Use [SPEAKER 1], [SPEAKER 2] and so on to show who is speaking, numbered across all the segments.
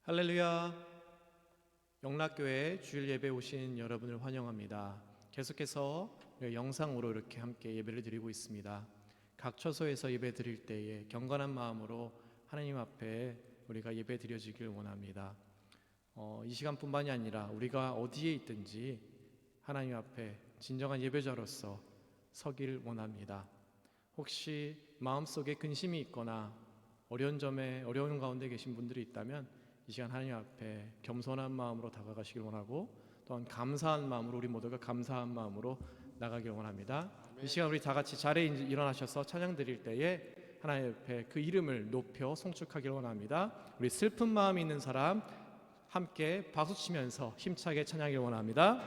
[SPEAKER 1] 할렐루야. 영락교회 주일 예배 오신 여러분을 환영합니다. 계속해서 영상으로 이렇게 함께 예배를 드리고 있습니다. 각 처소에서 예배 드릴 때에 경건한 마음으로 하나님 앞에 우리가 예배 드려지길 원합니다. 이 시간뿐만이 아니라 우리가 어디에 있든지 하나님 앞에 진정한 예배자로서 서길 원합니다. 혹시 마음속에 근심이 있거나 어려운 가운데 계신 분들이 있다면 이 시간 하나님 앞에 겸손한 마음으로 다가가시길 원하고, 또한 감사한 마음으로, 우리 모두가 감사한 마음으로 나가길 원합니다. 이 시간 우리 다 같이 자리에 일어나셔서 찬양 드릴 때에 하나님 앞에 그 이름을 높여 송축하길 원합니다. 우리 슬픈 마음이 있는 사람 함께 박수치면서 힘차게 찬양하길 원합니다.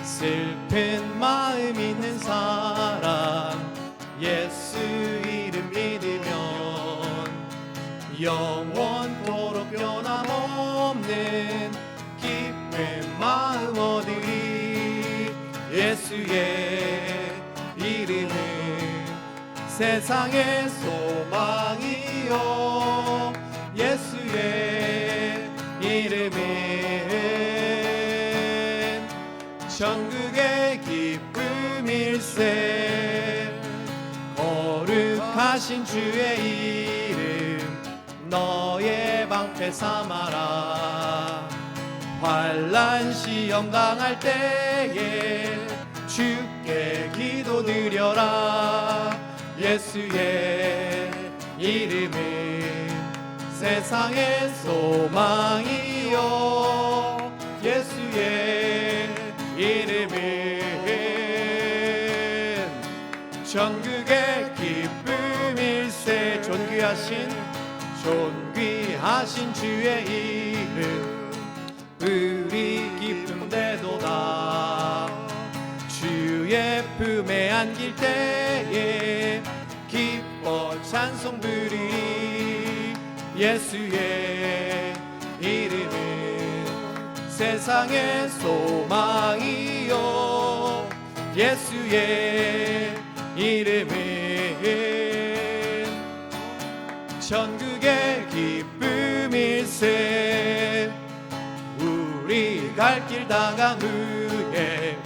[SPEAKER 1] 슬픈 마음 있는 사람 예수 이름 믿으면 영원토록 변함없는 기쁜 마음 얻으리. 예수의 이름은 세상의 소망이요, 예수의 이름은 천국의 기쁨일세. 거룩하신 주의 이름 너의 방패 삼아라. 환난 시험 당할 때에 주께 기도드려라. 예수의 이름은 세상의 소망이요, 예수의 이름은 천국의 기쁨일세. 존귀하신 주의 이름 우리 기쁨되도다. 주의 품에 안길 때에 기뻐 찬송 부리. 예수의 이름은 세상의 소망이요, 예수의 이름은 천국의 기쁨일세. 우리 갈 길 다간 후에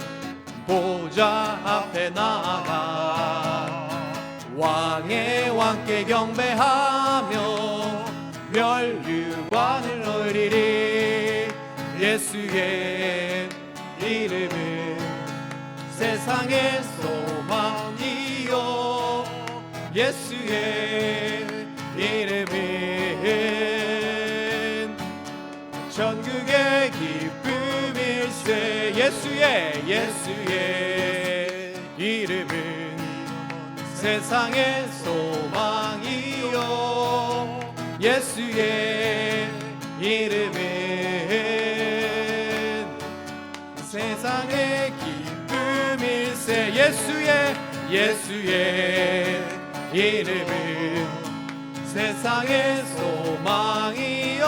[SPEAKER 1] 보좌 앞에 나아가 왕의 왕께 경배하며 멸류관을 올리리. 예수의 이름은 세상의 소망이요, 예수의 이름은 천국의 기쁨일세. 예수의 이름은 세상의 소망이요, 예수의 이름은 세상의 기쁨일세. 예수의 이름은 세상의 소망이요,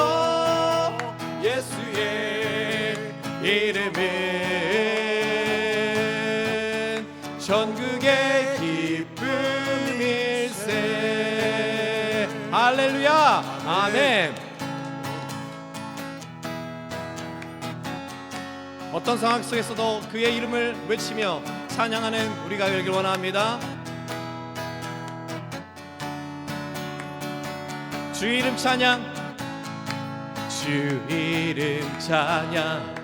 [SPEAKER 1] 예수의 이름은 천국의 기쁨일세. 할렐루야, 아멘. 어떤 상황 속에서도 그의 이름을 외치며 찬양하는 우리가 되길 원합니다. 주 이름 찬양, 주 이름 찬양.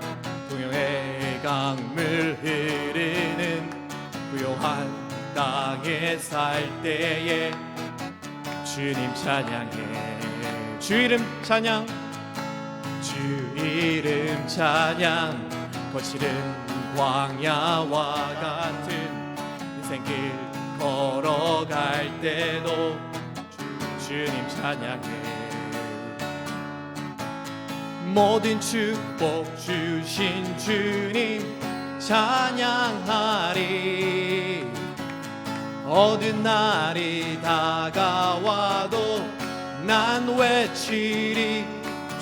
[SPEAKER 1] 동영의 강물 흐르는 부요한 땅에 살 때에 주님 찬양해. 주 이름 찬양, 주 이름 찬양. 거칠은 광야와 같은 인생길 걸어갈 때도 주님 찬양해. 모든 축복 주신 주님 찬양하리. 어두운 날이 다가와도 난 외치리.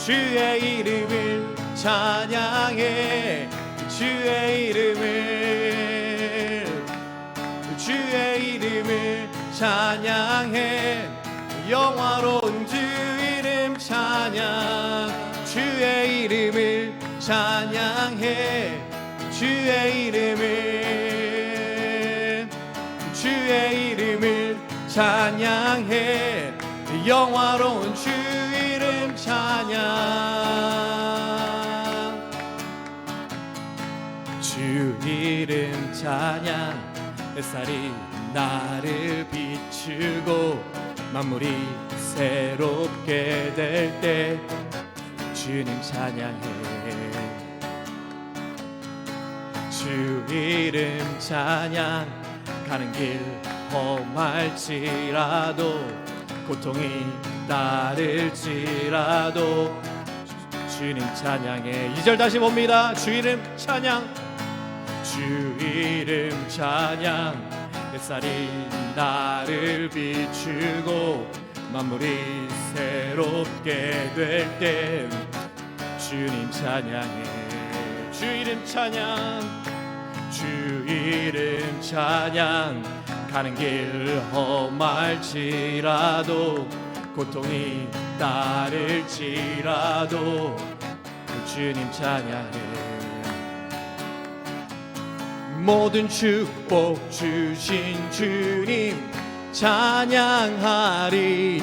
[SPEAKER 1] 주의 이름을 찬양해 주의 이름을 주의 이름을 찬양해 영화로운 주 이름 찬양 주의 이름을 찬양해 주의 이름을 주의 이름을 찬양해 영화로운 주 이름 찬양 주 이름 찬양 햇살이 나를 비추고 만물이 새롭게 될 때 주님 찬양해 주 이름 찬양 가는 길 험할지라도 고통이 따를지라도 주님 찬양해 2절 다시 봅니다. 주 이름 찬양 주 이름 찬양 햇살이 나를 비추고 만물이 새롭게 될 때 주님 찬양해 주 이름 찬양 주 이름 찬양 가는 길 험할지라도 고통이 따를지라도 주님 찬양해 모든 축복 주신 주님 찬양하리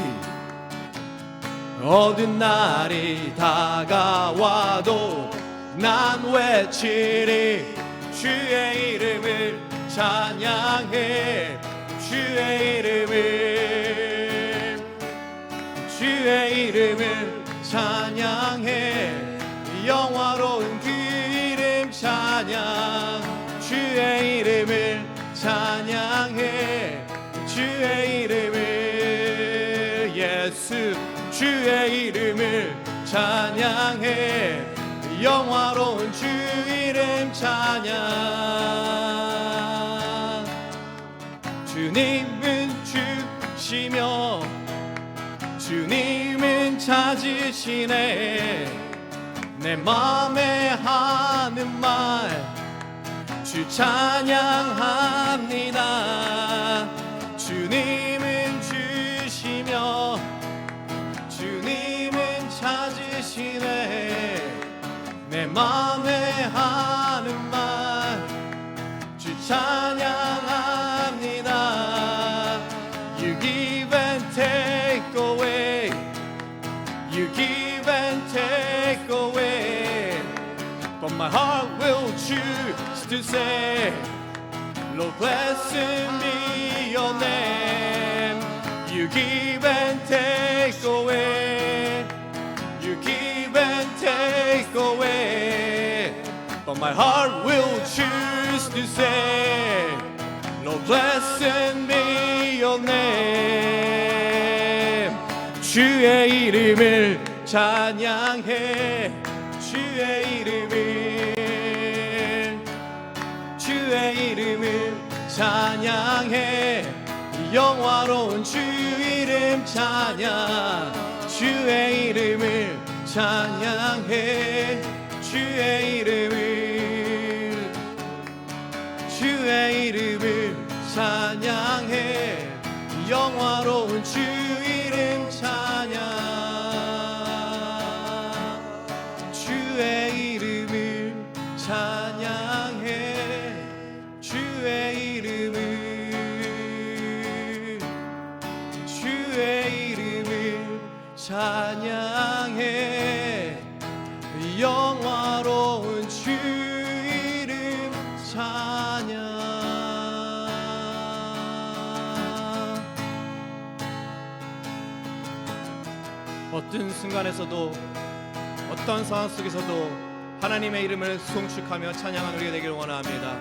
[SPEAKER 1] 어두운 날이 다가와도 난 외치리 주의 이름을 찬양해 주의 이름을 주의 이름을 찬양해 영화로운 그 이름 찬양 주의 이름을 찬양해 주의 이름을 예수 주의 이름을 찬양해 영화로운 주 이름 찬양 주님은 주시며 주님은 찾으시네 내 맘에 하는 말 주 찬양합니다 주님은 주시며 주님은 찾으시네 내 맘에 하는 말 주 찬양합니다 You give and take away You give and take away But my heart will choose to say Lord blessed be your name You give and take away You give and take away But my heart will choose to say Lord blessed be your name 주의 이름을 찬양해 주의 이름을 주의 이름을 찬양해 영화로운 주 이름 찬양 주의 이름을 찬양해 주의 이름을 주의 이름을 찬양해 영화로운 주 이름 찬양 주의 이름을 찬양해 주의 이름을 주의 이름을 찬양해 영화로운 주 이름 찬양 어떤 순간에서도 어떤 상황 속에서도 하나님의 이름을 송축하며 찬양하는 우리가 되기를 원합니다.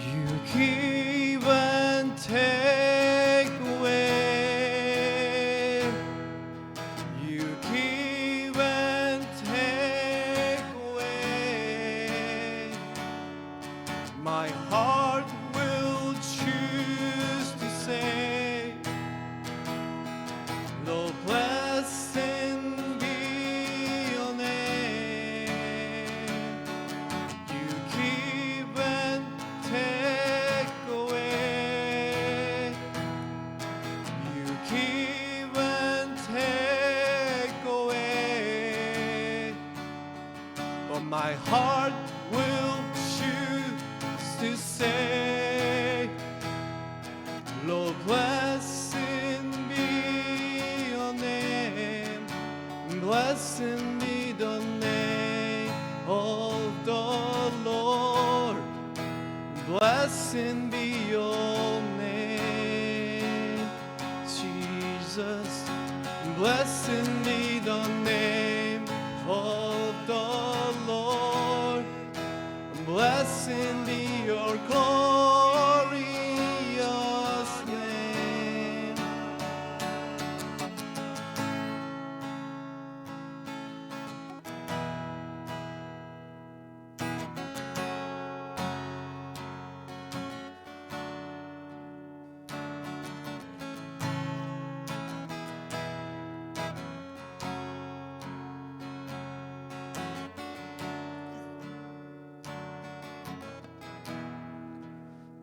[SPEAKER 1] You give and take away You give and take my heart will choose to say, Lord, blessed be your name, blessed be the name of the Lord, blessed be your name, Jesus, blessed be the name of the Lord, blessed be your glorious name.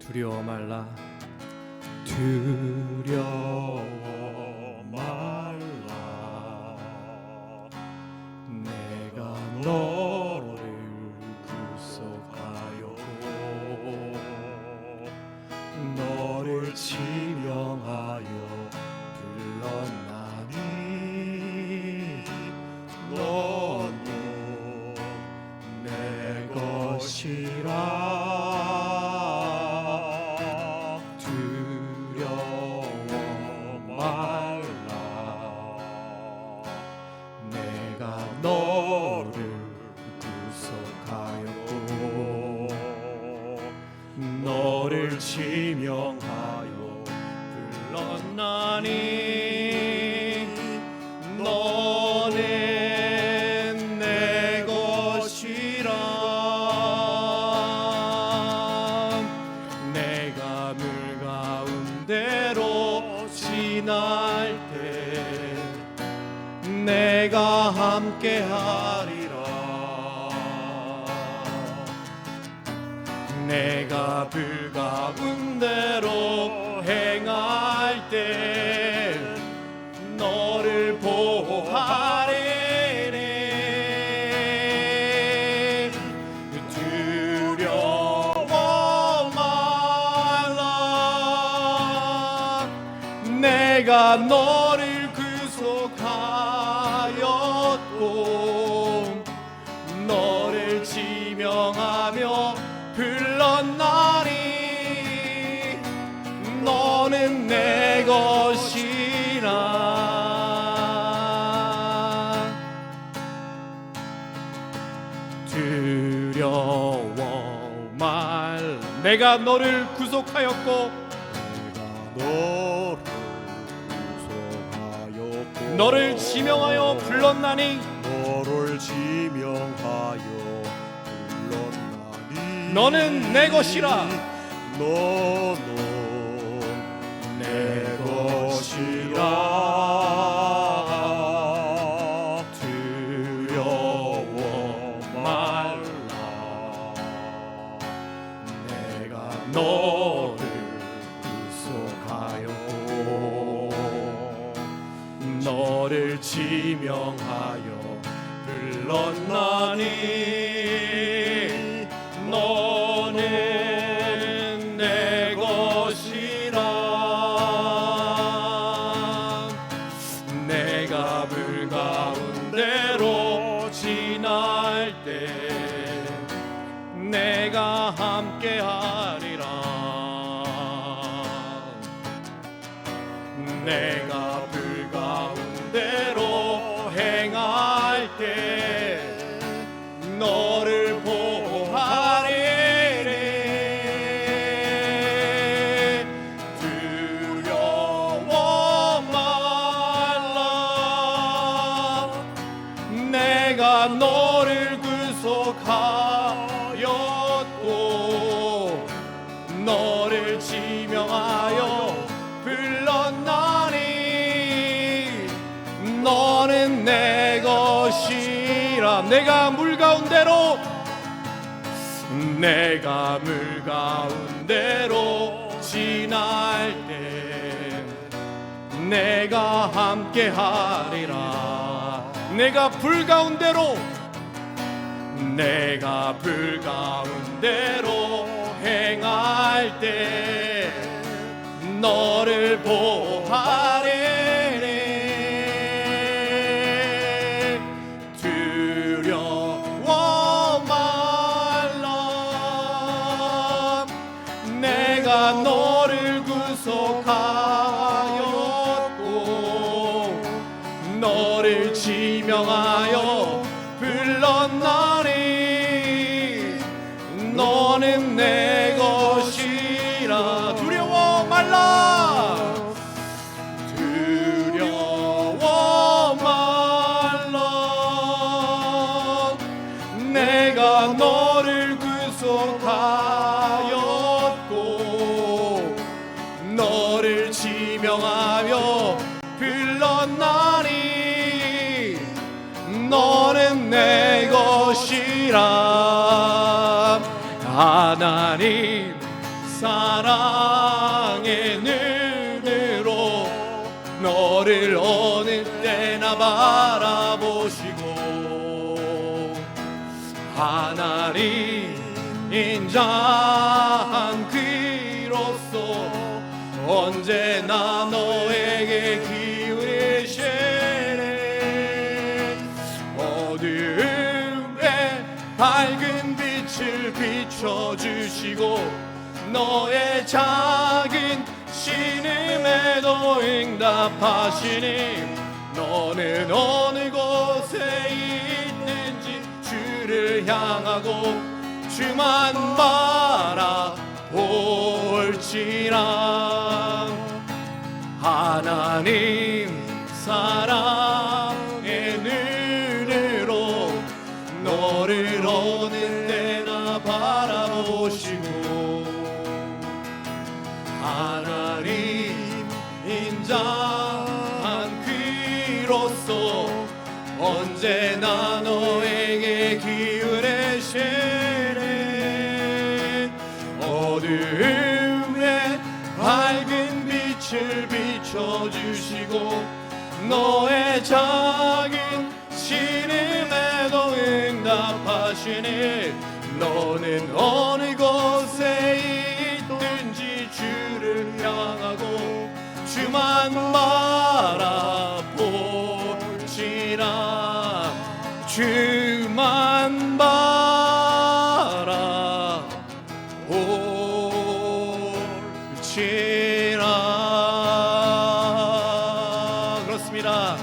[SPEAKER 1] 두려워 말라, 두려워 말라, 내가 너를 구속하였고 너를 지명하여 불렀나니 너는 내 것이라. 너를 구속하였고 너를 지명하여 불렀나니 너는 내 것이라. 내가 물 가운데로 지날 때 내가 함께하리라. 내가 불 가운데로 행할 때 너를 보호하리니 두려워 말라. 내가 너를 구속하였고 너를 지명하며 불렀나니 너는 내 것이라. 두려워 말. 내가 너를 구속하였고 너를 지명하여 불렀나니
[SPEAKER 2] 너를 지명하여 불렀나니
[SPEAKER 1] 너는 내 것이라.
[SPEAKER 2] 너는 내 것이라.
[SPEAKER 1] 두려워 말라. 내가 너를 구속하였고 너를 지명하여 불렀나니 너는 내 것이라. 내가 물 가운데로 지날 때 내가 함께하리라. 내가 불 가운데로 행할 때 너를 보호하리니 두려워 말라. 내가 너를 구속하였고 너를 지명하여 불렀나니 너는 내 것이라. 내가 물 가운데로 지날 때 내가 함께하리라. 내가 불 가운데로 내가 불 가운데로 행할 때 너를 보호하리니 두려워 말라. 내가 너를 구속하였고 너를 지명하여 불렀나니 너는 내 것이라. 두려워 말라. 두려워 말라. 내가 너를 구속하였고 너를 지명하며 불렀나니 너는 내 것이라. 하나님 사랑의 눈으로 너를 어느 때나 바라보시고 하나님 인자한 귀로서 언제나 너에게 기울이시네. 어두움에 밝은 빛을 비춰주시고 너의 작은 신음에도 응답하시니 너는 어느 곳에 있는지 주를 향하고 주만 바라볼지라. 하나님 사랑의 눈으로 너를 어느 때나 바라보시고 하나님 인자한 귀로서 언제나 너에게 기울이시네. 어두움에 밝은 빛을 비춰주시고 너의 작은 신음에도 응답하시니 너는 어느 곳에 있든지 주를 향하고 주만 바라볼지라. 주만 바라볼지라. 그렇습니다.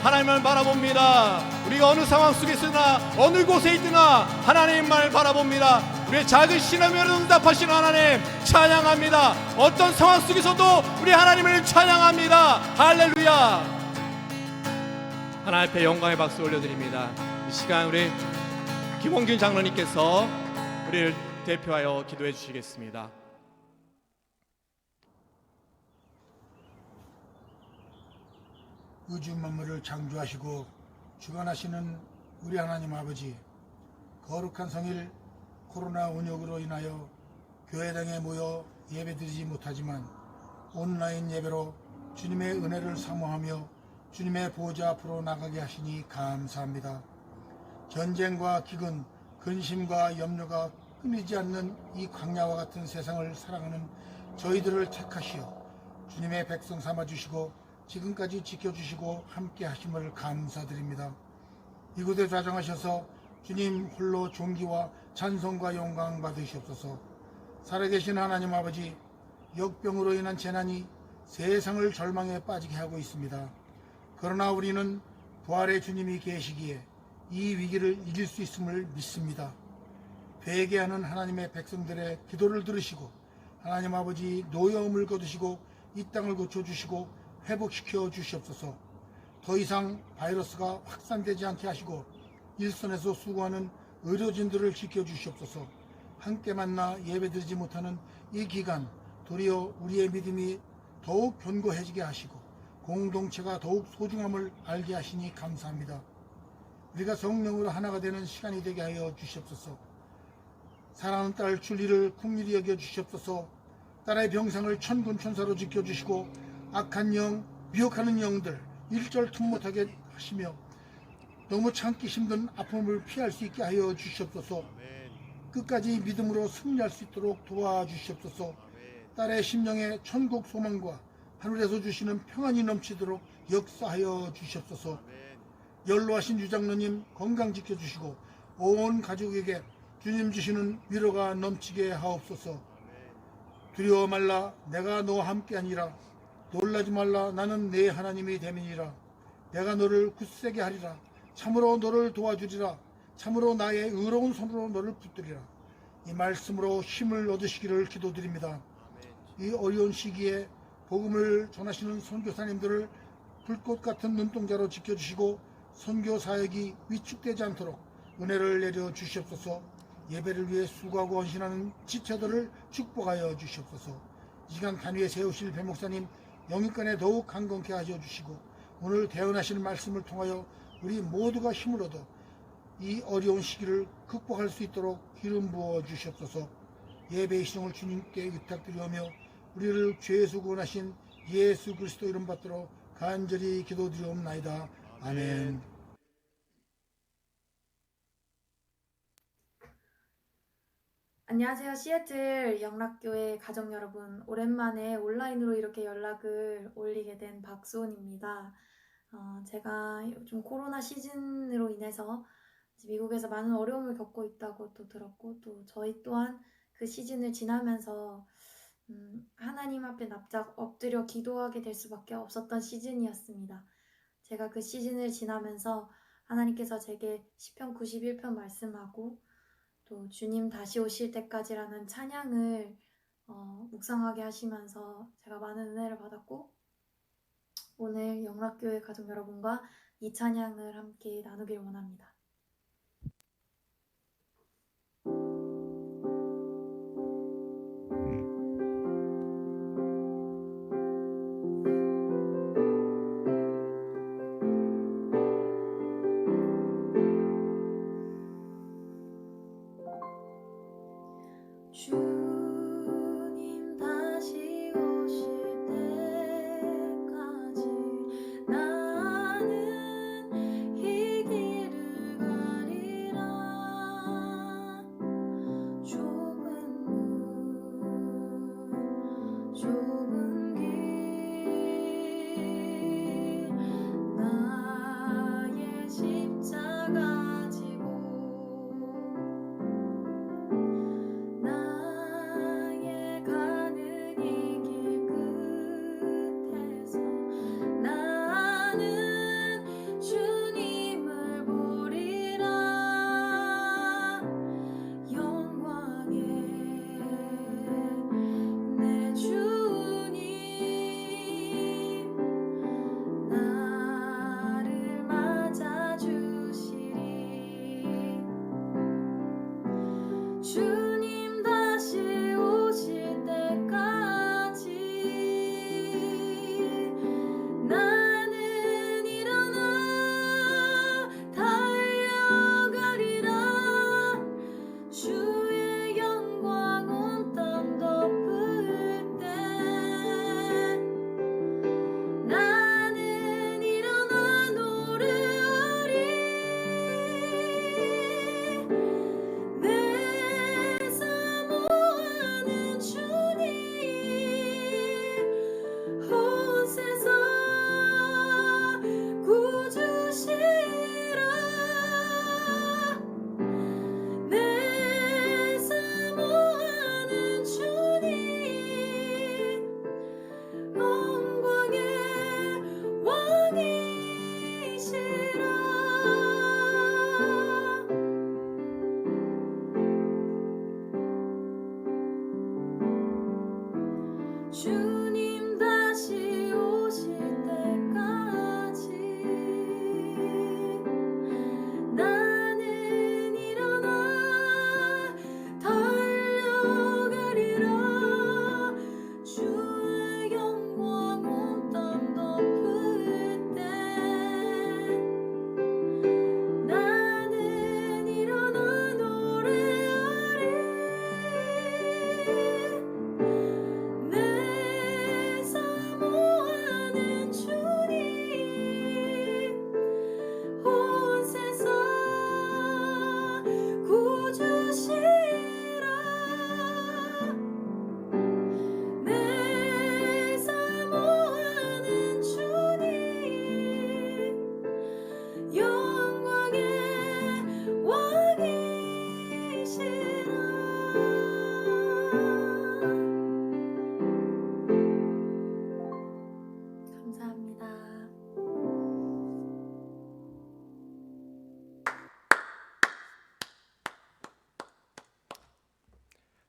[SPEAKER 1] 하나님을 바라봅니다. 우리가 어느 상황 속에 있으나 어느 곳에 있으나 하나님만 바라봅니다. 우리의 작은 신음으로 응답하시는 하나님 찬양합니다. 어떤 상황 속에서도 우리 하나님을 찬양합니다. 할렐루야. 하나님 앞에 영광의 박수 올려드립니다. 이 시간 우리 김홍균 장로님께서 우리를 대표하여 기도해 주시겠습니다.
[SPEAKER 3] 우주 만물을 창조하시고 주관하시는 우리 하나님 아버지, 거룩한 성일 코로나 운역으로 인하여 교회당에 모여 예배드리지 못하지만 온라인 예배로 주님의 은혜를 사모하며 주님의 보좌 앞으로 나가게 하시니 감사합니다. 전쟁과 기근, 근심과 염려가 끊이지 않는 이 광야와 같은 세상을 살아가는 저희들을 택하시어 주님의 백성 삼아주시고 지금까지 지켜주시고 함께 하심을 감사드립니다. 이곳에 좌정하셔서 주님 홀로 존귀와 찬송과 영광 받으시옵소서. 살아계신 하나님 아버지, 역병으로 인한 재난이 세상을 절망에 빠지게 하고 있습니다. 그러나 우리는 부활의 주님이 계시기에 이 위기를 이길 수 있음을 믿습니다. 회개하는 하나님의 백성들의 기도를 들으시고 하나님 아버지 노여움을 거두시고 이 땅을 고쳐주시고 회복시켜 주시옵소서. 더 이상 바이러스가 확산되지 않게 하시고 일선에서 수고하는 의료진들을 지켜주시옵소서. 함께 만나 예배드리지 못하는 이 기간 도리어 우리의 믿음이 더욱 견고해지게 하시고 공동체가 더욱 소중함을 알게 하시니 감사합니다. 우리가 성령으로 하나가 되는 시간이 되게 하여 주시옵소서. 사랑하는 딸 줄리를 긍휼히 여겨 주시옵소서. 딸의 병상을 천군천사로 지켜주시고 악한 영, 미혹하는 영들 일절 틈 못하게 하시며 너무 참기 힘든 아픔을 피할 수 있게 하여 주시옵소서. 끝까지 믿음으로 승리할 수 있도록 도와주시옵소서. 딸의 심령에 천국 소망과 하늘에서 주시는 평안이 넘치도록 역사하여 주시옵소서. 연로하신 유장로님 건강 지켜주시고 온 가족에게 주님 주시는 위로가 넘치게 하옵소서. 두려워 말라, 내가 너와 함께하니라. 놀라지 말라, 나는 네 하나님이 됨이니라. 내가 너를 굳세게 하리라. 참으로 너를 도와주리라. 참으로 나의 의로운 손으로 너를 붙들리라. 이 말씀으로 힘을 얻으시기를 기도드립니다. 이 어려운 시기에 복음을 전하시는 선교사님들을 불꽃 같은 눈동자로 지켜주시고 선교 사역이 위축되지 않도록 은혜를 내려 주시옵소서. 예배를 위해 수고하고 헌신하는 지체들을 축복하여 주시옵소서. 이 시간 단위에 세우실 배목사님 영육간에 더욱 강건케 하여 주시고 오늘 대언하시는 말씀을 통하여 우리 모두가 힘을 얻어 이 어려운 시기를 극복할 수 있도록 기름 부어 주시옵소서. 예배의 시종을 주님께 부탁드리오며 우리를 죄에서 구원하신 예수 그리스도 이름 받들어 간절히 기도드리옵나이다. 아멘.
[SPEAKER 4] 안녕하세요. 시애틀 영락교회 가족 여러분. 오랜만에 온라인으로 이렇게 연락을 올리게 된 박수원입니다. 제가 요즘 코로나 시즌으로 인해서 미국에서 많은 어려움을 겪고 있다고 또 들었고, 또 저희 또한 그 시즌을 지나면서 하나님 앞에 납작 엎드려 기도하게 될 수밖에 없었던 시즌이었습니다. 제가 그 시즌을 지나면서 하나님께서 제게 시편 91편 말씀하고 또 주님 다시 오실 때까지라는 찬양을 묵상하게 하시면서 제가 많은 은혜를 받았고, 오늘 영락교회 가족 여러분과 이 찬양을 함께 나누길 원합니다. 주님 다시 오실 때까지 나는 이 길을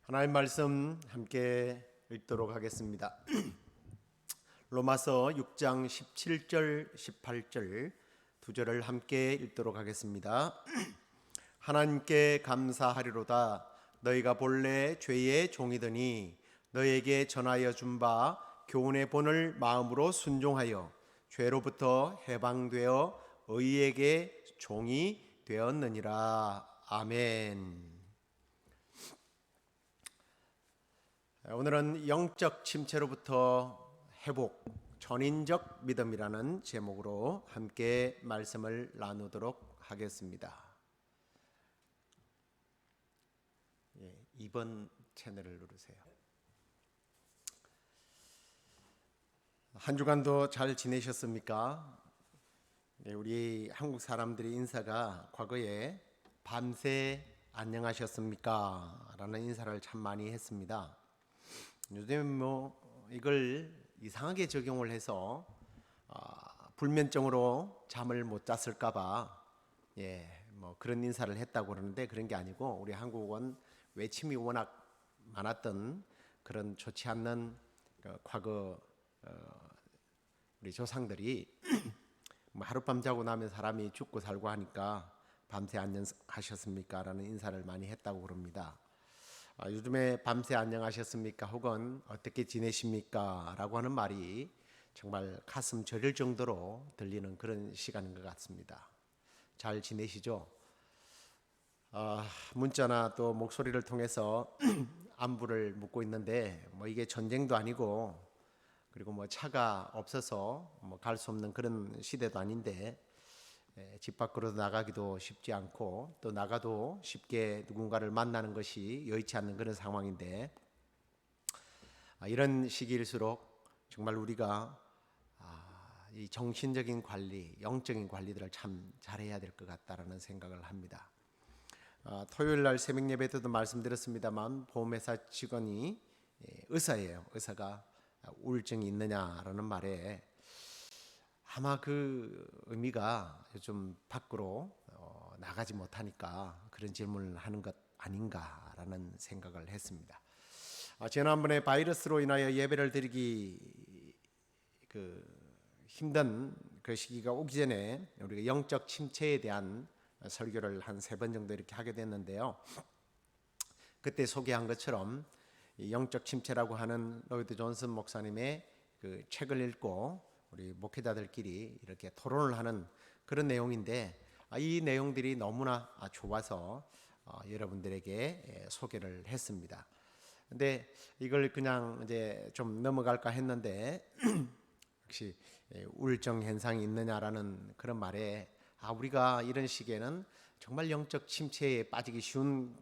[SPEAKER 2] 하나님 말씀 함께 읽도록 하겠습니다. 로마서 6장 17절 18절 두 절을 함께 읽도록 하겠습니다. 하나님께 감사하리로다. 너희가 본래 죄의 종이더니 너희에게 전하여 준 바 교훈의 본을 마음으로 순종하여 죄로부터 해방되어 의에게 종이 되었느니라. 아멘. 오늘은 영적 침체로부터 회복, 전인적 믿음이라는 제목으로 함께 말씀을 나누도록 하겠습니다. 2번 채널을 누르세요. 한 주간도 잘 지내셨습니까? 우리 한국 사람들의 인사가 과거에 밤새 안녕하셨습니까? 라는 인사를 참 많이 했습니다. 요즘 이걸 이상하게 적용을 해서 불면증으로 잠을 못 잤을까봐 그런 인사를 했다고 그러는데 그런 게 아니고 우리 한국은 외침이 워낙 많았던 그런 좋지 않는 과거 우리 조상들이 하룻밤 자고 나면 사람이 죽고 살고 하니까 밤새 안녕하셨습니까? 라는 인사를 많이 했다고 그럽니다. 요즘에 밤새 안녕하셨습니까? 혹은 어떻게 지내십니까? 라고 하는 말이 정말 가슴 저릴 정도로 들리는 그런 시간인 것 같습니다. 잘 지내시죠? 문자나 또 목소리를 통해서 안부를 묻고 있는데 이게 전쟁도 아니고 그리고 차가 없어서 갈 수 없는 그런 시대도 아닌데 집 밖으로 나가기도 쉽지 않고 또 나가도 쉽게 누군가를 만나는 것이 여의치 않는 그런 상황인데 이런 시기일수록 정말 우리가 이 정신적인 관리, 영적인 관리들을 참 잘해야 될 것 같다라는 생각을 합니다. 토요일 날 새벽 예배 때도 말씀드렸습니다만 보험회사 직원이 의사예요. 의사가 우울증이 있느냐라는 말에 아마 그 의미가 좀 밖으로 나가지 못하니까 그런 질문을 하는 것 아닌가라는 생각을 했습니다. 지난번에 바이러스로 인하여 예배를 드리기 힘든 그 시기가 오기 전에 우리가 영적 침체에 대한 설교를 한 3번 정도 이렇게 하게 됐는데요. 그때 소개한 것처럼 이 영적 침체라고 하는 로이드 존슨 목사님의 그 책을 읽고 우리 목회자들끼리 이렇게 토론을 하는 그런 내용인데 이 내용들이 너무나 좋아서 여러분들에게 소개를 했습니다. 근데 이걸 그냥 이제 좀 넘어갈까 했는데 혹시 우울증 현상이 있느냐라는 그런 말에 우리가 이런 시기에는 정말 영적 침체에 빠지기 쉬운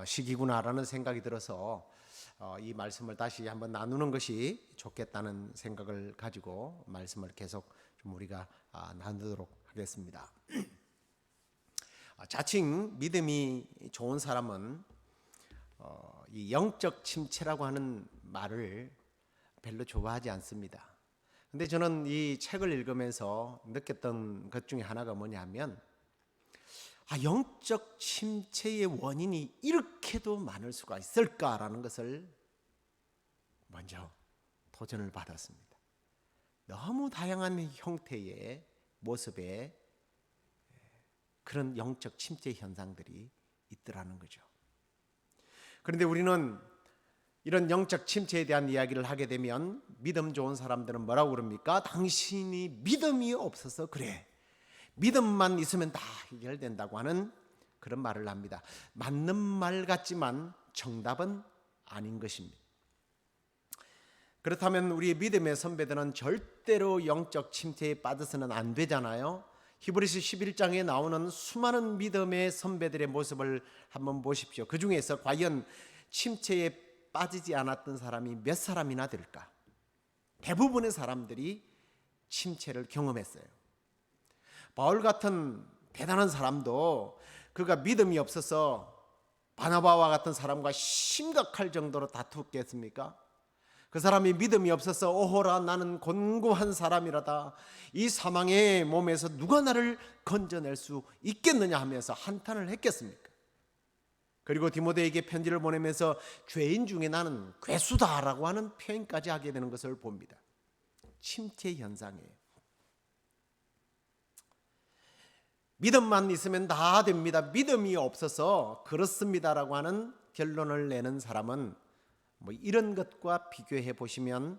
[SPEAKER 2] 시기구나라는 생각이 들어서 이 말씀을 다시 한번 나누는 것이 좋겠다는 생각을 가지고 말씀을 계속 좀 우리가 나누도록 하겠습니다. 자칭 믿음이 좋은 사람은 이 영적 침체라고 하는 말을 별로 좋아하지 않습니다. 근데 저는 이 책을 읽으면서 느꼈던 것 중에 하나가 뭐냐면 영적 침체의 원인이 이렇게도 많을 수가 있을까라는 것을 먼저 도전을 받았습니다. 너무 다양한 형태의 모습의 그런 영적 침체 현상들이 있더라는 거죠. 그런데 우리는 이런 영적 침체에 대한 이야기를 하게 되면 믿음 좋은 사람들은 뭐라고 그럽니까? 당신이 믿음이 없어서 그래. 믿음만 있으면 다 해결된다고 하는 그런 말을 합니다. 맞는 말 같지만 정답은 아닌 것입니다. 그렇다면 우리 믿음의 선배들은 절대로 영적 침체에 빠져서는 안 되잖아요. 히브리서 11장에 나오는 수많은 믿음의 선배들의 모습을 한번 보십시오. 그 중에서 과연 침체에 빠지지 않았던 사람이 몇 사람이나 될까? 대부분의 사람들이 침체를 경험했어요. 바울 같은 대단한 사람도 그가 믿음이 없어서 바나바와 같은 사람과 심각할 정도로 다투겠습니까? 그 사람이 믿음이 없어서 오호라 나는 곤고한 사람이라다 이 사망의 몸에서 누가 나를 건져낼 수 있겠느냐 하면서 한탄을 했겠습니까? 그리고 디모데에게 편지를 보내면서 죄인 중에 나는 괴수다라고 하는 표현까지 하게 되는 것을 봅니다. 침체 현상이에요. 믿음만 있으면 다 됩니다. 믿음이 없어서 그렇습니다라고 하는 결론을 내는 사람은 뭐 이런 것과 비교해 보시면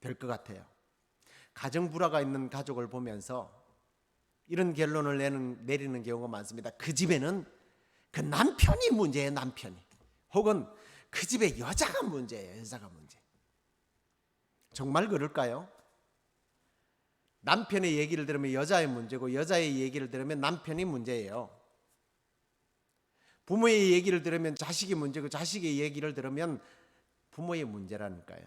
[SPEAKER 2] 될 것 같아요. 가정 불화가 있는 가족을 보면서 이런 결론을 내리는 경우가 많습니다. 그 집에는 그 남편이 문제예요. 남편이. 혹은 그 집에 여자가 문제예요. 여자가 문제. 정말 그럴까요? 남편의 얘기를 들으면 여자의 문제고 여자의 얘기를 들으면 남편이 문제예요. 부모의 얘기를 들으면 자식이 문제고 자식의 얘기를 들으면 부모의 문제라니까요.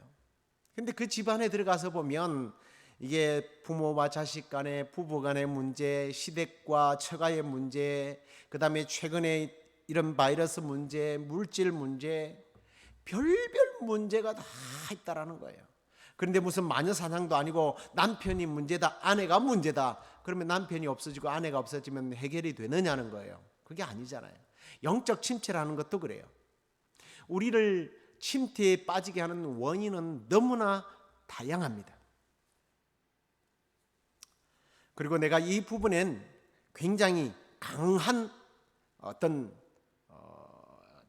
[SPEAKER 2] 근데 그 집안에 들어가서 보면 이게 부모와 자식 간의 부부 간의 문제, 시댁과 처가의 문제, 그 다음에 최근에 이런 바이러스 문제, 물질 문제, 별별 문제가 다 있다라는 거예요. 그런데 무슨 마녀 사냥도 아니고 남편이 문제다, 아내가 문제다. 그러면 남편이 없어지고 아내가 없어지면 해결이 되느냐는 거예요. 그게 아니잖아요. 영적 침체라는 것도 그래요. 우리를 침체에 빠지게 하는 원인은 너무나 다양합니다. 그리고 내가 이 부분엔 굉장히 강한 어떤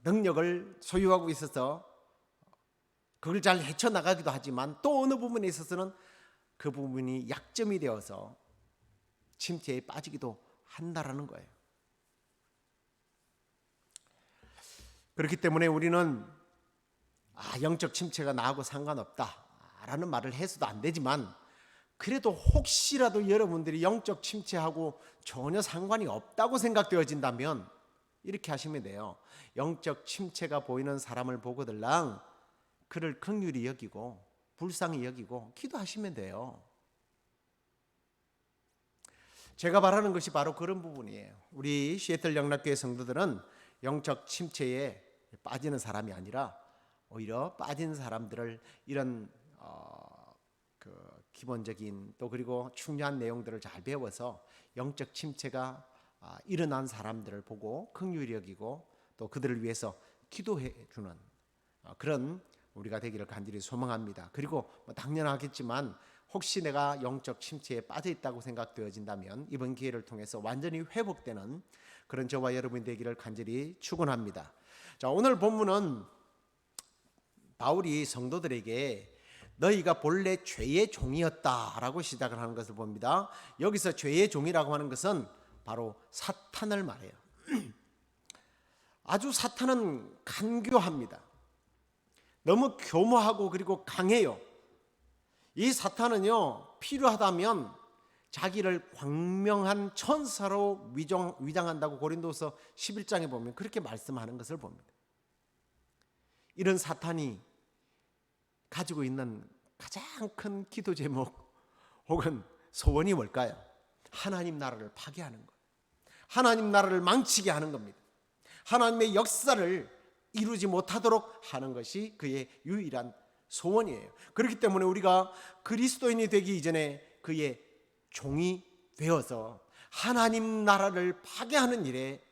[SPEAKER 2] 능력을 소유하고 있어서 그걸 잘 헤쳐나가기도 하지만 또 어느 부분에 있어서는 그 부분이 약점이 되어서 침체에 빠지기도 한다라는 거예요. 그렇기 때문에 우리는 영적 침체가 나하고 상관없다라는 말을 해서도 안 되지만 그래도 혹시라도 여러분들이 영적 침체하고 전혀 상관이 없다고 생각되어진다면 이렇게 하시면 돼요. 영적 침체가 보이는 사람을 보고들랑 그를 긍휼히 여기고 불쌍히 여기고 기도하시면 돼요. 제가 바라는 것이 바로 그런 부분이에요. 우리 시애틀 영락교회 성도들은 영적 침체에 빠지는 사람이 아니라 오히려 빠진 사람들을 이런 기본적인 또 그리고 중요한 내용들을 잘 배워서 영적 침체가 일어난 사람들을 보고 긍휼히 여기고 또 그들을 위해서 기도해 주는 그런 우리가 되기를 간절히 소망합니다. 그리고 당연하겠지만 혹시 내가 영적 침체에 빠져 있다고 생각되어진다면 이번 기회를 통해서 완전히 회복되는 그런 저와 여러분이 되기를 간절히 축원합니다. 자, 오늘 본문은 바울이 성도들에게 너희가 본래 죄의 종이었다라고 시작을 하는 것을 봅니다. 여기서 죄의 종이라고 하는 것은 바로 사탄을 말해요. 아주 사탄은 간교합니다. 너무 교모하고 그리고 강해요. 이 사탄은요, 필요하다면 자기를 광명한 천사로 위장한다고 고린도서 11장에 보면 그렇게 말씀하는 것을 봅니다. 이런 사탄이 가지고 있는 가장 큰 기도 제목 혹은 소원이 뭘까요? 하나님 나라를 파괴하는 것, 하나님 나라를 망치게 하는 겁니다. 하나님의 역사를 이루지 못하도록 하는 것이 그의 유일한 소원이에요. 그렇기 때문에 우리가 그리스도인이 되기 이전에 그의 종이 되어서 하나님 나라를 파괴하는 일에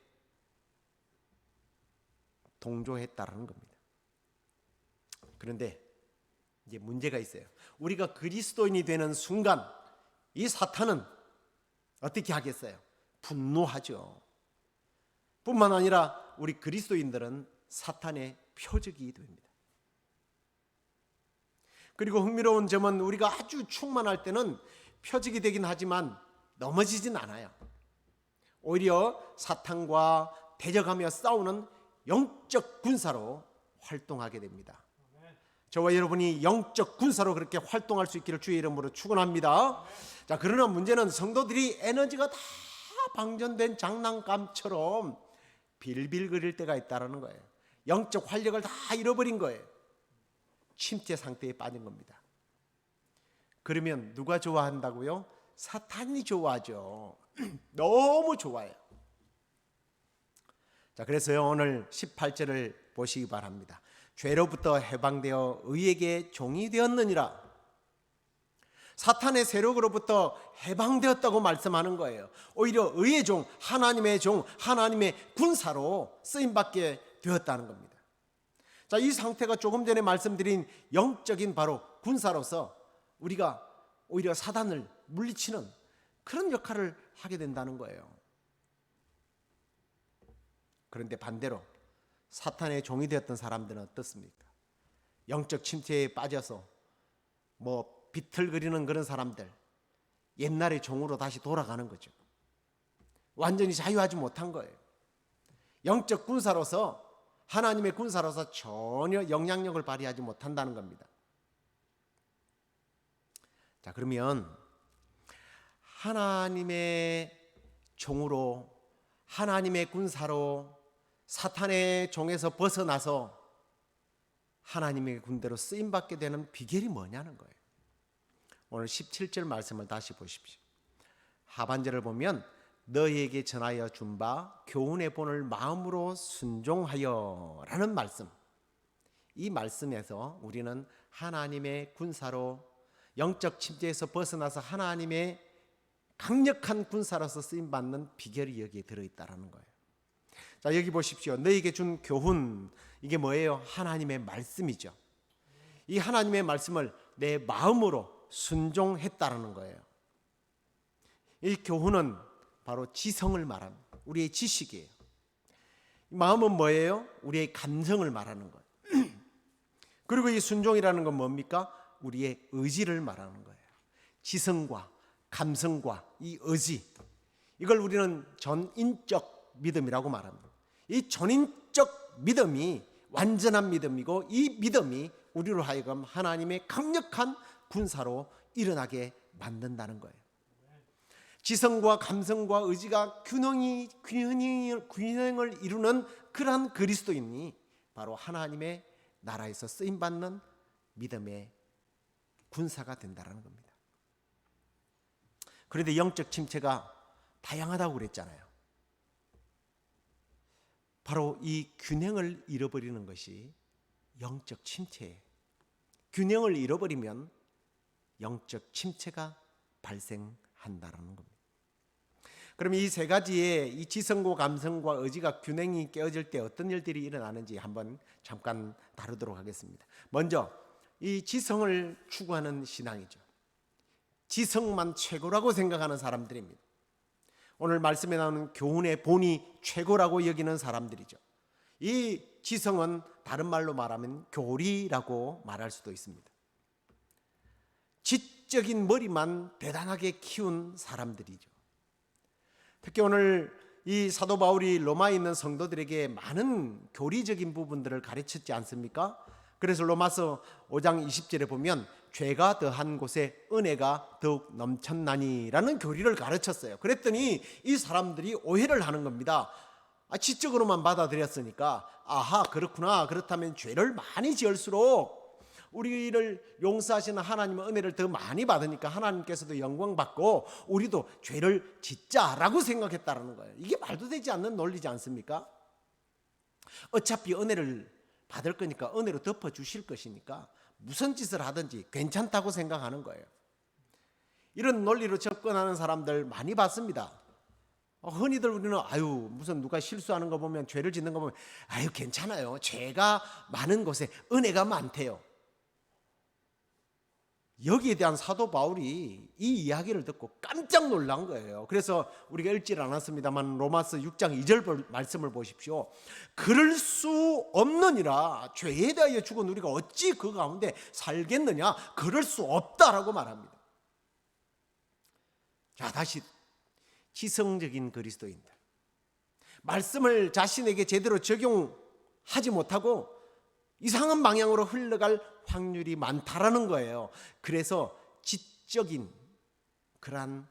[SPEAKER 2] 동조했다라는 겁니다. 그런데 이제 문제가 있어요. 우리가 그리스도인이 되는 순간 이 사탄은 어떻게 하겠어요? 분노하죠. 뿐만 아니라 우리 그리스도인들은 사탄의 표적이 됩니다. 그리고 흥미로운 점은 우리가 아주 충만할 때는 표적이 되긴 하지만 넘어지진 않아요. 오히려 사탄과 대적하며 싸우는 영적 군사로 활동하게 됩니다. 저와 여러분이 영적 군사로 그렇게 활동할 수 있기를 주의 이름으로 축원합니다. 자, 그러나 문제는 성도들이 에너지가 다 방전된 장난감처럼 빌빌거릴 때가 있다는 거예요. 영적 활력을 다 잃어버린 거예요. 침체 상태에 빠진 겁니다. 그러면 누가 좋아한다고요? 사탄이 좋아하죠. 너무 좋아요. 자, 그래서요, 오늘 18절을 보시기 바랍니다. 죄로부터 해방되어 의에게 종이 되었느니라. 사탄의 세력으로부터 해방되었다고 말씀하는 거예요. 오히려 의의 종, 하나님의 군사로 쓰임받게 되었다는 겁니다. 자, 이 상태가 조금 전에 말씀드린 영적인 바로 군사로서 우리가 오히려 사단을 물리치는 그런 역할을 하게 된다는 거예요. 그런데 반대로 사탄의 종이 되었던 사람들은 어떻습니까? 영적 침체에 빠져서 비틀거리는 그런 사람들, 옛날의 종으로 다시 돌아가는 거죠. 완전히 자유하지 못한 거예요. 영적 군사로서, 하나님의 군사로서 전혀 영향력을 발휘하지 못한다는 겁니다. 자, 그러면 하나님의 종으로, 하나님의 군사로 사탄의 종에서 벗어나서 하나님의 군대로 쓰임받게 되는 비결이 뭐냐는 거예요. 오늘 17절 말씀을 다시 보십시오. 하반절을 보면 너희에게 전하여 준 바 교훈의 본을 마음으로 순종하여 라는 말씀. 이 말씀에서 우리는 하나님의 군사로 영적 침체에서 벗어나서 하나님의 강력한 군사로서 쓰임받는 비결이 여기에 들어있다는 거예요. 자, 여기 보십시오. 너희에게 준 교훈, 이게 뭐예요? 하나님의 말씀이죠. 이 하나님의 말씀을 내 마음으로 순종했다라는 거예요. 이 교훈은 바로 지성을 말합니다. 우리의 지식이에요. 마음은 뭐예요? 우리의 감성을 말하는 거예요. 그리고 이 순종이라는 건 뭡니까? 우리의 의지를 말하는 거예요. 지성과 감성과 이 의지, 이걸 우리는 전인적 믿음이라고 말합니다. 이 전인적 믿음이 완전한 믿음이고, 이 믿음이 우리로 하여금 하나님의 강력한 군사로 일어나게 만든다는 거예요. 지성과 감성과 의지가 균형을 이루는 그러한 그리스도인이 바로 하나님의 나라에서 쓰임받는 믿음의 군사가 된다는 겁니다. 그런데 영적 침체가 다양하다고 그랬잖아요. 바로 이 균형을 잃어버리는 것이 영적 침체예요. 균형을 잃어버리면 영적 침체가 발생한다는 겁니다. 그럼 이 세 가지의 이 지성과 감성과 의지가 균형이 깨어질 때 어떤 일들이 일어나는지 한번 잠깐 다루도록 하겠습니다. 먼저 이 지성을 추구하는 신앙이죠. 지성만 최고라고 생각하는 사람들입니다. 오늘 말씀에 나오는 교훈의 본이 최고라고 여기는 사람들이죠. 이 지성은 다른 말로 말하면 교리라고 말할 수도 있습니다. 지적인 머리만 대단하게 키운 사람들이죠. 특히 오늘 이 사도 바울이 로마에 있는 성도들에게 많은 교리적인 부분들을 가르쳤지 않습니까? 그래서 로마서 5장 20절에 보면 죄가 더한 곳에 은혜가 더욱 넘쳤나니라는 교리를 가르쳤어요. 그랬더니 이 사람들이 오해를 하는 겁니다. 지적으로만 받아들였으니까 아하, 그렇구나. 그렇다면 죄를 많이 지을수록 우리를 용서하시는 하나님의 은혜를 더 많이 받으니까 하나님께서도 영광 받고 우리도 죄를 짓자라고 생각했다는 거예요. 이게 말도 되지 않는 논리지 않습니까? 어차피 은혜를 받을 거니까, 은혜로 덮어주실 것이니까 무슨 짓을 하든지 괜찮다고 생각하는 거예요. 이런 논리로 접근하는 사람들 많이 봤습니다. 흔히들 우리는 무슨 누가 실수하는 거 보면, 죄를 짓는 거 보면 괜찮아요. 죄가 많은 곳에 은혜가 많대요. 여기에 대한 사도 바울이 이 이야기를 듣고 깜짝 놀란 거예요. 그래서 우리가 읽질 않았습니다만 로마서 6장 2절 말씀을 보십시오. 그럴 수 없느니라. 죄에 대하여 죽은 우리가 어찌 그 가운데 살겠느냐. 그럴 수 없다라고 말합니다. 자, 다시 지성적인 그리스도인들, 말씀을 자신에게 제대로 적용하지 못하고 이상한 방향으로 흘러갈 확률이 많다라는 거예요. 그래서 지적인 그러한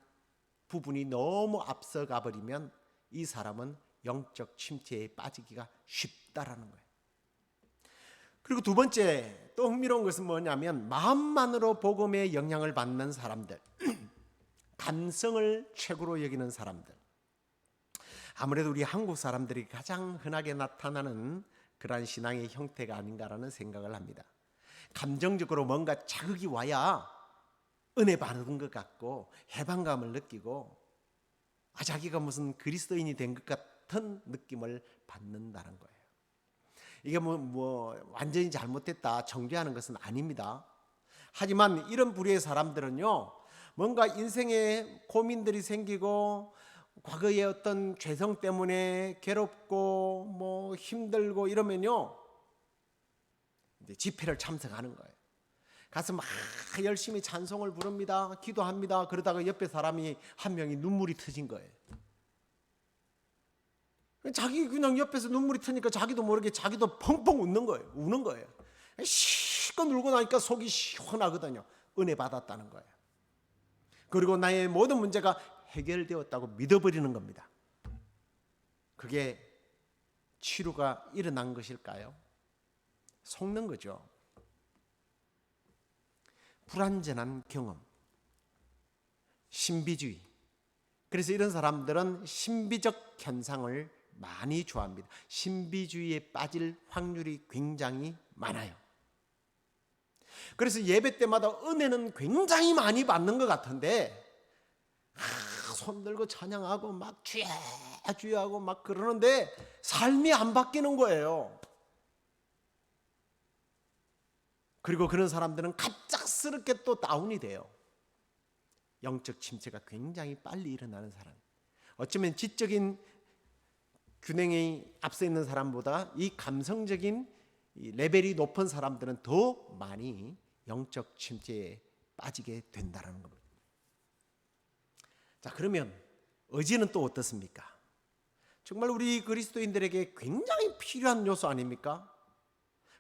[SPEAKER 2] 부분이 너무 앞서가 버리면 이 사람은 영적 침체에 빠지기가 쉽다라는 거예요. 그리고 두 번째 또 흥미로운 것은 뭐냐면 마음만으로 복음의 영향을 받는 사람들, 감성을 최고로 여기는 사람들. 아무래도 우리 한국 사람들이 가장 흔하게 나타나는 그러한 신앙의 형태가 아닌가라는 생각을 합니다. 감정적으로 뭔가 자극이 와야 은혜 받은 것 같고 해방감을 느끼고 자기가 무슨 그리스도인이 된 것 같은 느낌을 받는다는 거예요. 이게 뭐 완전히 잘못됐다 정죄하는 것은 아닙니다. 하지만 이런 부류의 사람들은요, 뭔가 인생에 고민들이 생기고 과거의 어떤 죄성 때문에 괴롭고 뭐 힘들고 이러면요, 이제 집회를 참석하는 거예요. 가서 막 열심히 찬송을 부릅니다. 기도합니다. 그러다가 옆에 사람이 한 명이 눈물이 터진 거예요. 자기 그냥 옆에서 눈물이 트니까 자기도 모르게 자기도 펑펑 우는 거예요. 실컷 울고 나니까 속이 시원하거든요. 은혜 받았다는 거예요. 그리고 나의 모든 문제가 해결되었다고 믿어버리는 겁니다. 그게 치료가 일어난 것일까요? 속는 거죠. 불완전한 경험, 신비주의. 그래서 이런 사람들은 신비적 현상을 많이 좋아합니다. 신비주의에 빠질 확률이 굉장히 많아요. 그래서 예배 때마다 은혜는 굉장히 많이 받는 것 같은데 손 들고 찬양하고 막 주여 주여 하고 막 그러는데 삶이 안 바뀌는 거예요. 그리고 그런 사람들은 갑작스럽게 또 다운이 돼요. 영적 침체가 굉장히 빨리 일어나는 사람. 어쩌면 지적인 균형이 앞서 있는 사람보다 이 감성적인 레벨이 높은 사람들은 더 많이 영적 침체에 빠지게 된다는 겁니다. 자, 그러면 의지는 또 어떻습니까? 정말 우리 그리스도인들에게 굉장히 필요한 요소 아닙니까?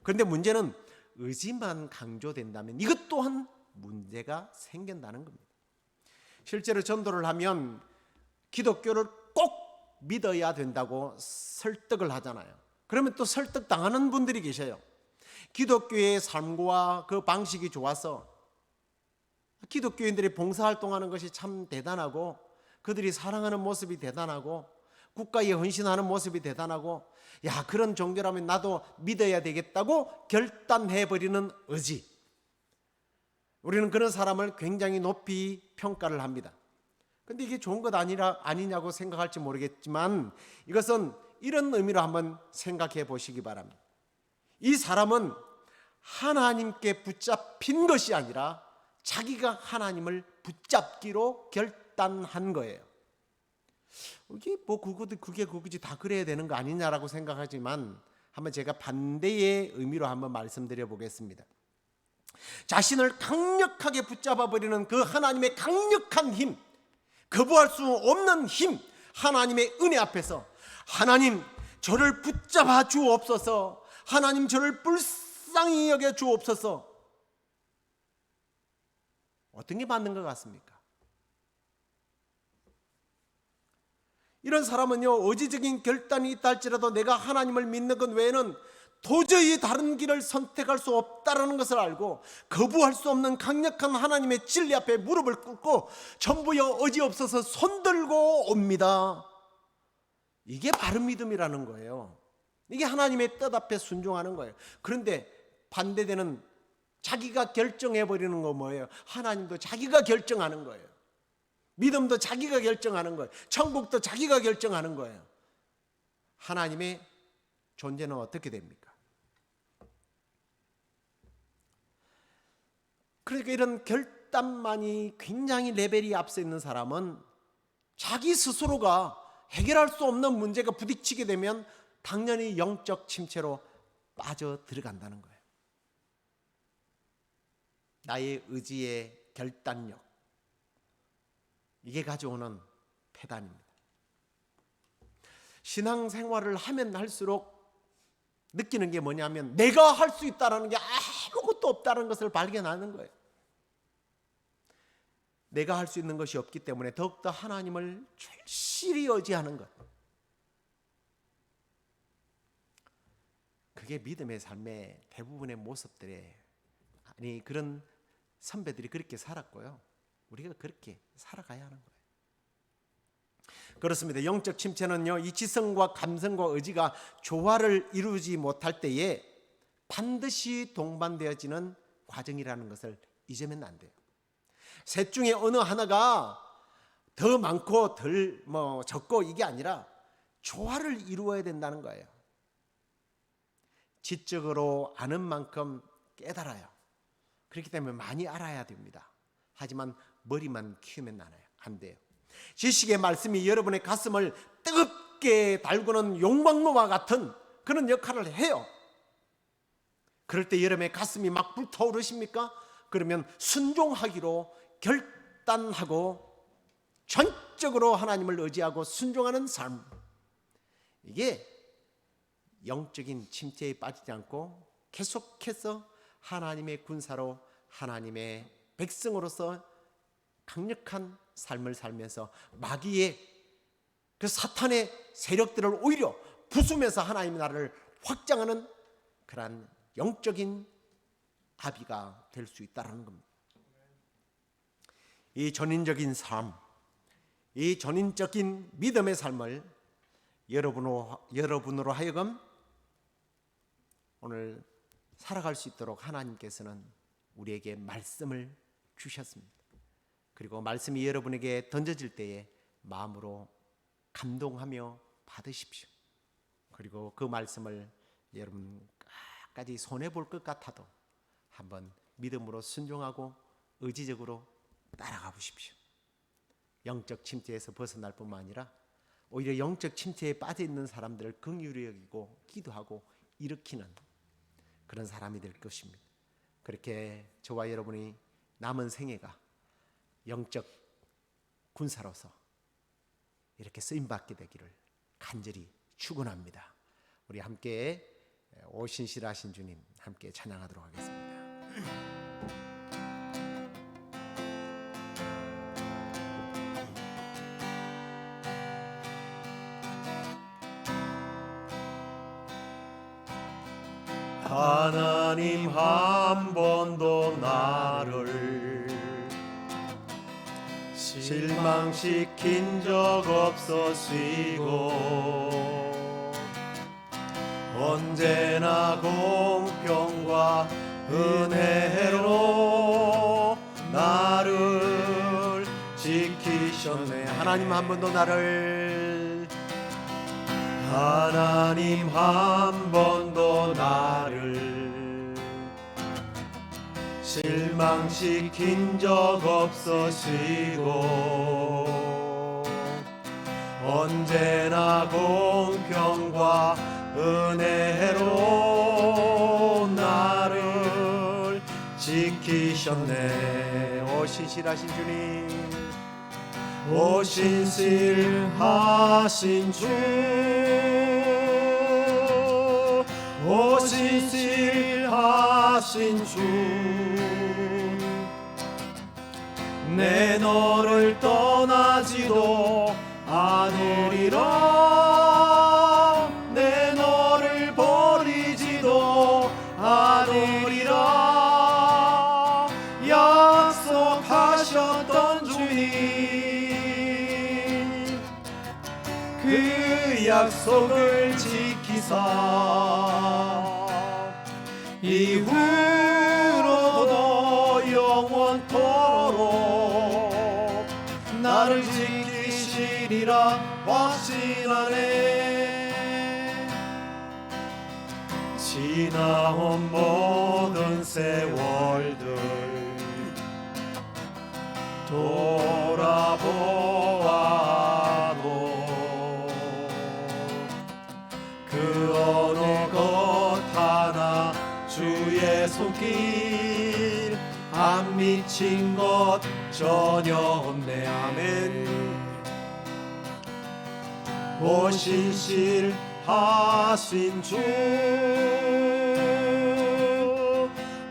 [SPEAKER 2] 그런데 문제는 의지만 강조된다면 이것 또한 문제가 생긴다는 겁니다. 실제로 전도를 하면 기독교를 꼭 믿어야 된다고 설득을 하잖아요. 그러면 또 설득당하는 분들이 계셔요. 기독교의 삶과 그 방식이 좋아서 기독교인들이 봉사활동하는 것이 참 대단하고 그들이 사랑하는 모습이 대단하고 국가에 헌신하는 모습이 대단하고 야, 그런 종교라면 나도 믿어야 되겠다고 결단해버리는 의지. 우리는 그런 사람을 굉장히 높이 평가를 합니다. 근데 이게 좋은 것 아니냐고 생각할지 모르겠지만 이것은 이런 의미로 한번 생각해 보시기 바랍니다. 이 사람은 하나님께 붙잡힌 것이 아니라 자기가 하나님을 붙잡기로 결단한 거예요. 이게 뭐 그게 그거지 다 그래야 되는 거 아니냐라고 생각하지만 한번 제가 반대의 의미로 한번 말씀드려 보겠습니다. 자신을 강력하게 붙잡아 버리는 그 하나님의 강력한 힘, 거부할 수 없는 힘, 하나님의 은혜 앞에서 하나님 저를 붙잡아 주옵소서, 하나님 저를 불쌍히 여겨 주옵소서. 어떤 게 맞는 것 같습니까? 이런 사람은요, 의지적인 결단이 있다 할지라도 내가 하나님을 믿는 것 외에는 도저히 다른 길을 선택할 수 없다는 것을 알고 거부할 수 없는 강력한 하나님의 진리 앞에 무릎을 꿇고 전부여 의지없어서 손들고 옵니다. 이게 바른 믿음이라는 거예요. 이게 하나님의 뜻 앞에 순종하는 거예요. 그런데 반대되는 자기가 결정해버리는 거 뭐예요? 하나님도 자기가 결정하는 거예요. 믿음도 자기가 결정하는 거예요. 천국도 자기가 결정하는 거예요. 하나님의 존재는 어떻게 됩니까? 그러니까 이런 결단만이 굉장히 레벨이 앞서 있는 사람은 자기 스스로가 해결할 수 없는 문제가 부딪히게 되면 당연히 영적 침체로 빠져 들어간다는 거예요. 나의 의지의 결단력, 이게 가져오는 폐단입니다. 신앙생활을 하면 할수록 느끼는 게 뭐냐면 내가 할 수 있다는 게 아무것도 없다는 것을 발견하는 거예요. 내가 할 수 있는 것이 없기 때문에 더욱더 하나님을 절실히 의지하는 것. 그게 믿음의 삶의 대부분의 모습들에 그런 선배들이 그렇게 살았고요. 우리가 그렇게 살아가야 하는 거예요. 그렇습니다. 영적 침체는요, 이 지성과 감성과 의지가 조화를 이루지 못할 때에 반드시 동반되어지는 과정이라는 것을 잊으면 안 돼요. 셋 중에 어느 하나가 더 많고 덜 적고 이게 아니라 조화를 이루어야 된다는 거예요. 지적으로 아는 만큼 깨달아요. 그렇기 때문에 많이 알아야 됩니다. 하지만 머리만 키우면 안 돼요. 지식의 말씀이 여러분의 가슴을 뜨겁게 달구는 용광로와 같은 그런 역할을 해요. 그럴 때 여러분의 가슴이 막 불타오르십니까? 그러면 순종하기로 결단하고 전적으로 하나님을 의지하고 순종하는 삶, 이게 영적인 침체에 빠지지 않고 계속해서 하나님의 군사로 하나님의 백성으로서 강력한 삶을 살면서 마귀의 그 사탄의 세력들을 오히려 부수면서 하나님의 나라를 확장하는 그러한 영적인 아비가 될 수 있다는 겁니다. 이 전인적인 삶, 이 전인적인 믿음의 삶을 여러분으로 하여금 오늘 살아갈 수 있도록 하나님께서는 우리에게 말씀을 주셨습니다. 그리고 말씀이 여러분에게 던져질 때에 마음으로 감동하며 받으십시오. 그리고 그 말씀을 여러분 끝까지 손해볼 것 같아도 한번 믿음으로 순종하고 의지적으로 따라가 보십시오. 영적 침체에서 벗어날 뿐만 아니라 오히려 영적 침체에 빠져 있는 사람들을 긍휼히 여기고 기도하고 일으키는 그런 사람이 될 것입니다. 그렇게 저와 여러분이 남은 생애가 영적 군사로서 이렇게 쓰임받게 되기를 간절히 축원합니다. 우리 함께 오신실하신 주님 함께 찬양하도록 하겠습니다.
[SPEAKER 1] 하나님 한 번도 나를 실망시킨 적 없으시고 언제나 공평과 은혜로 나를 지키셨네.
[SPEAKER 2] 하나님 한 번도 나를
[SPEAKER 1] 하나님 한 번도 나를 실망시킨 적 없으시고 언제나 공평과 은혜로 나를 지키셨네.
[SPEAKER 2] 오 신실하신 주님,
[SPEAKER 1] 오 신실하신 주, 오 신실하신 주, 내 너를 떠나지도 않으리라, 내 너를 버리지도 않으리라, 약속하셨던 주님, 그 약속을 지키사 이후로도 영원토록 나를 지키시리라 확신하네. 지나온 모든 세월들 돌아보아도 그 어느 것 하나 주의 손길 안 미친 것 전혀 없네. 아멘. 오 신실하신 주,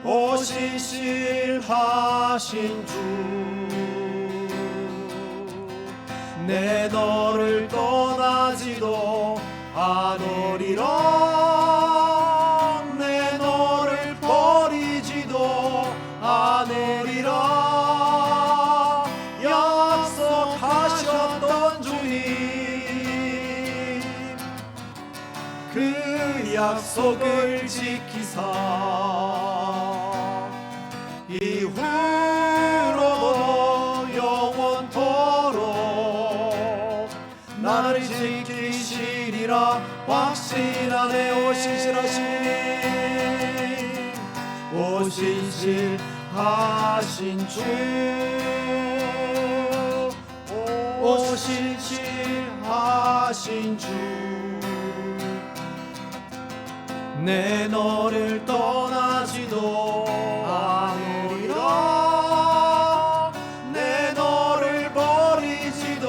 [SPEAKER 1] 오 신실하신 주, 내 너를 떠나지도 않으리라, 내 너를 버리지도 않으리라, 약속하셨던 주님, 그 약속을 지키사 이후로도 영원토록 나를 지키시리라
[SPEAKER 2] 되리라 확신하네. 오 신실하시니 오 신실하신 주, 오 신실하신 주, 내 너를 떠나지도 않으리라, 내 너를 버리지도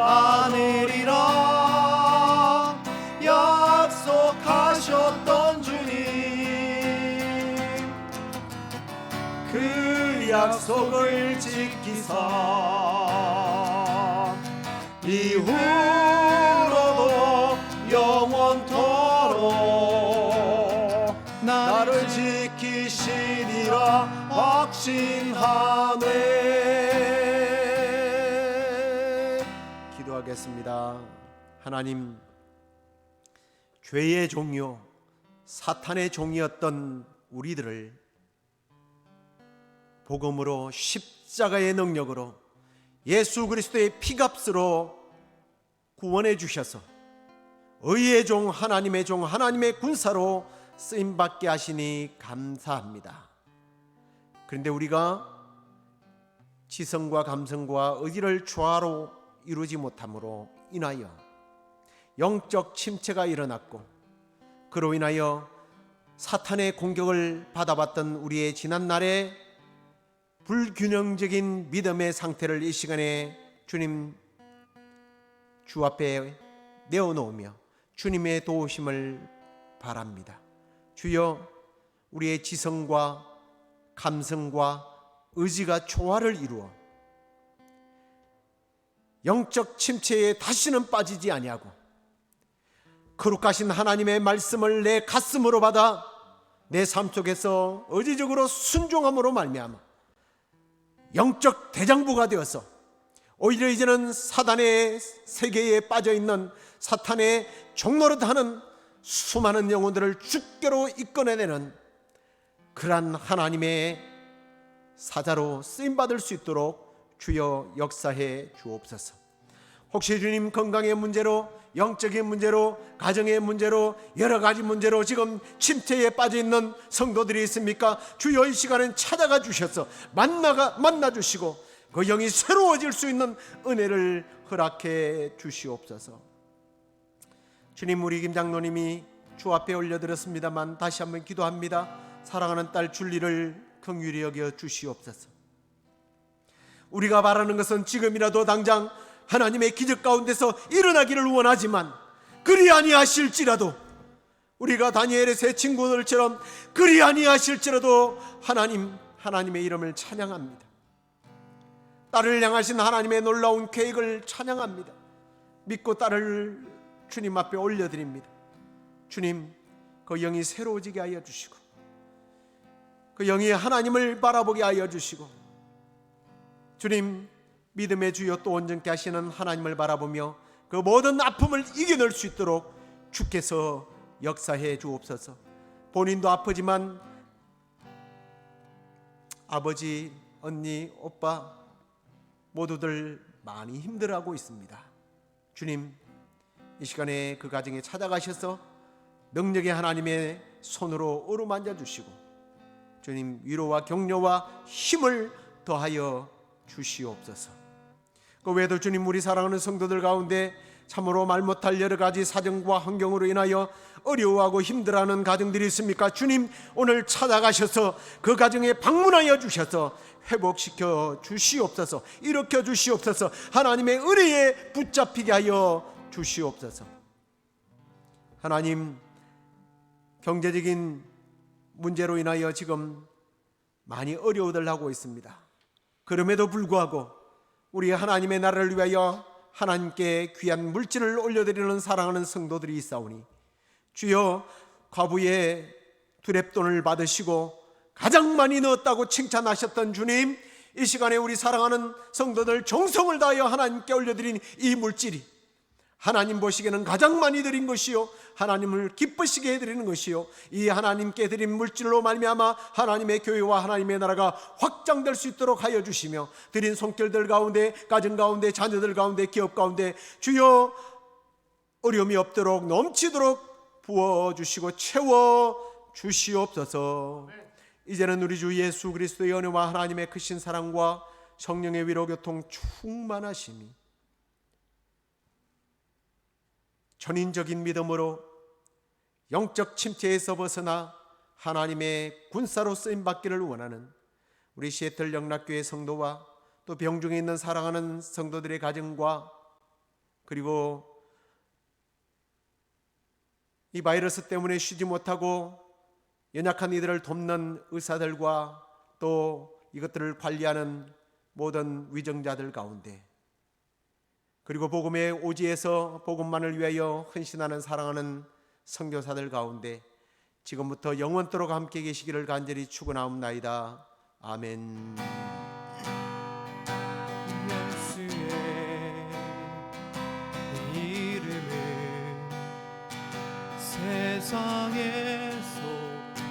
[SPEAKER 2] 않으리라. 약속하셨던 주님, 그 약속을 지키사 이후로도 영원토록 나를 지키시리라 확신하네. 기도하겠습니다. 하나님, 죄의 종이요 사탄의 종이었던 우리들을 복음으로 십자가의 능력으로 예수 그리스도의 피값으로 구원해 주셔서 의의 종, 하나님의 종, 하나님의 군사로 쓰임받게 하시니 감사합니다. 그런데 우리가 지성과 감성과 의지를 조화로 이루지 못함으로 인하여 영적 침체가 일어났고, 그로 인하여 사탄의 공격을 받아봤던 우리의 지난날의 불균형적인 믿음의 상태를 이 시간에 주님 주 앞에 내어놓으며 주님의 도우심을 바랍니다. 주여, 우리의 지성과 감성과 의지가 조화를 이루어 영적 침체에 다시는 빠지지 아니하고 거룩하신 하나님의 말씀을 내 가슴으로 받아 내 삶 속에서 의지적으로 순종함으로 말미암아 영적 대장부가 되어서 오히려 이제는 사단의 세계에 빠져있는 사탄의 종노릇하는 수많은 영혼들을 주께로 이끌어내는 그러한 하나님의 사자로 쓰임받을 수 있도록 주여 역사해 주옵소서. 혹시 주님 건강의 문제로, 영적인 문제로, 가정의 문제로, 여러 가지 문제로 지금 침체에 빠져 있는 성도들이 있습니까? 주여 이 시간엔 찾아가 주셔서 만나 주시고 그 영이 새로워질 수 있는 은혜를 허락해 주시옵소서. 주님, 우리 김 장로님이 주 앞에 올려드렸습니다만 다시 한번 기도합니다. 사랑하는 딸 줄리를 긍휼히 여겨 주시옵소서. 우리가 바라는 것은 지금이라도 당장 하나님의 기적 가운데서 일어나기를 원하지만 그리 아니하실지라도, 우리가 다니엘의 세 친구들처럼 그리 아니하실지라도 하나님의 이름을 찬양합니다. 딸을 향하신 하나님의 놀라운 계획을 찬양합니다. 믿고 딸을 주님 앞에 올려드립니다. 주님, 그 영이 새로워지게 하여 주시고 그 영이 하나님을 바라보게 하여 주시고, 주님, 믿음의 주여 또 온전케 하시는 하나님을 바라보며 그 모든 아픔을 이겨낼 수 있도록 주께서 역사해 주옵소서. 본인도 아프지만 아버지, 언니, 오빠 모두들 많이 힘들어하고 있습니다. 주님, 이 시간에 그 가정에 찾아가셔서 능력의 하나님의 손으로 어루만져 주시고 주님, 위로와 격려와 힘을 더하여 주시옵소서. 그 외에도 주님, 우리 사랑하는 성도들 가운데 참으로 말 못할 여러 가지 사정과 환경으로 인하여 어려워하고 힘들어하는 가정들이 있습니까? 주님, 오늘 찾아가셔서 그 가정에 방문하여 주셔서 회복시켜 주시옵소서. 일으켜 주시옵소서. 하나님의 은혜에 붙잡히게 하여 주시옵소서. 하나님, 경제적인 문제로 인하여 지금 많이 어려워들 하고 있습니다. 그럼에도 불구하고 우리 하나님의 나라를 위하여 하나님께 귀한 물질을 올려드리는 사랑하는 성도들이 있사오니 주여, 과부의 두렙돈을 받으시고 가장 많이 넣었다고 칭찬하셨던 주님, 이 시간에 우리 사랑하는 성도들 정성을 다하여 하나님께 올려드린 이 물질이 하나님 보시기에는 가장 많이 드린 것이요, 하나님을 기쁘시게 해드리는 것이요, 이 하나님께 드린 물질로 말미암아 하나님의 교회와 하나님의 나라가 확장될 수 있도록 하여 주시며, 드린 손길들 가운데, 가정 가운데, 자녀들 가운데, 기업 가운데 주여 어려움이 없도록 넘치도록 부어주시고 채워주시옵소서. 이제는 우리 주 예수 그리스도의 은혜와 하나님의 크신 사랑과 성령의 위로 교통 충만하심이 전인적인 믿음으로 영적 침체에서 벗어나 하나님의 군사로 쓰임받기를 원하는 우리 시애틀 영락교회 성도와 또 병중에 있는 사랑하는 성도들의 가정과 그리고 이 바이러스 때문에 쉬지 못하고 연약한 이들을 돕는 의사들과 또 이것들을 관리하는 모든 위정자들 가운데 그리고 복음의 오지에서 복음만을 위하여 헌신하는 사랑하는 선교사들 가운데 지금부터 영원토록 함께 계시기를 간절히 축원하옵나이다. 아멘.
[SPEAKER 1] 예수의 이름은 세상의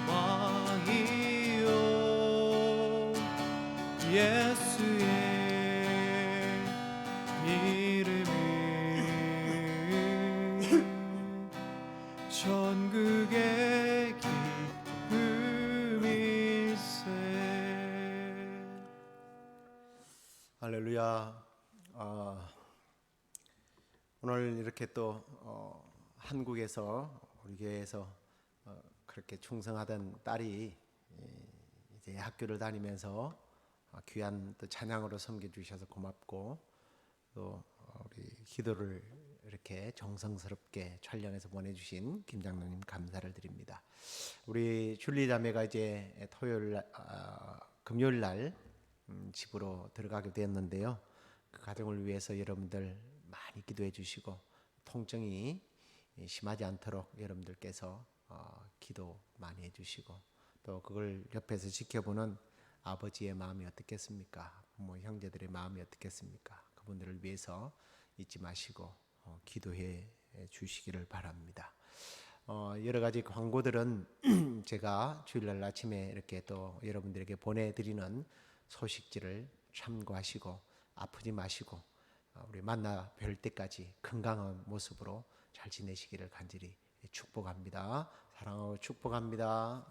[SPEAKER 1] 소망이요 예수의 이름은 전국의 기쁨일세.
[SPEAKER 2] 할렐루야. 오늘 이렇게 또 한국에서 우리 교회에서 그렇게 충성하던 딸이 이제 학교를 다니면서 귀한 또 찬양으로 섬겨주셔서 고맙고 또 우리 기도를 이렇게 정성스럽게 촬영해서 보내주신 김 장로님 감사를 드립니다. 우리 줄리 자매가 이제 금요일 날 집으로 들어가게 되었는데요. 그 가정을 위해서 여러분들 많이 기도해 주시고 통증이 심하지 않도록 여러분들께서 기도 많이 해주시고 또 그걸 옆에서 지켜보는 아버지의 마음이 어떻겠습니까? 부모 형제들의 마음이 어떻겠습니까? 그분들을 위해서 잊지 마시고 기도해 주시기를 바랍니다. 여러 가지 광고들은 제가 주일날 아침에 이렇게 또 여러분들에게 보내드리는 소식지를 참고하시고 아프지 마시고 우리 만나 뵐 때까지 건강한 모습으로 잘 지내시기를 간절히 축복합니다. 사랑하고 축복합니다.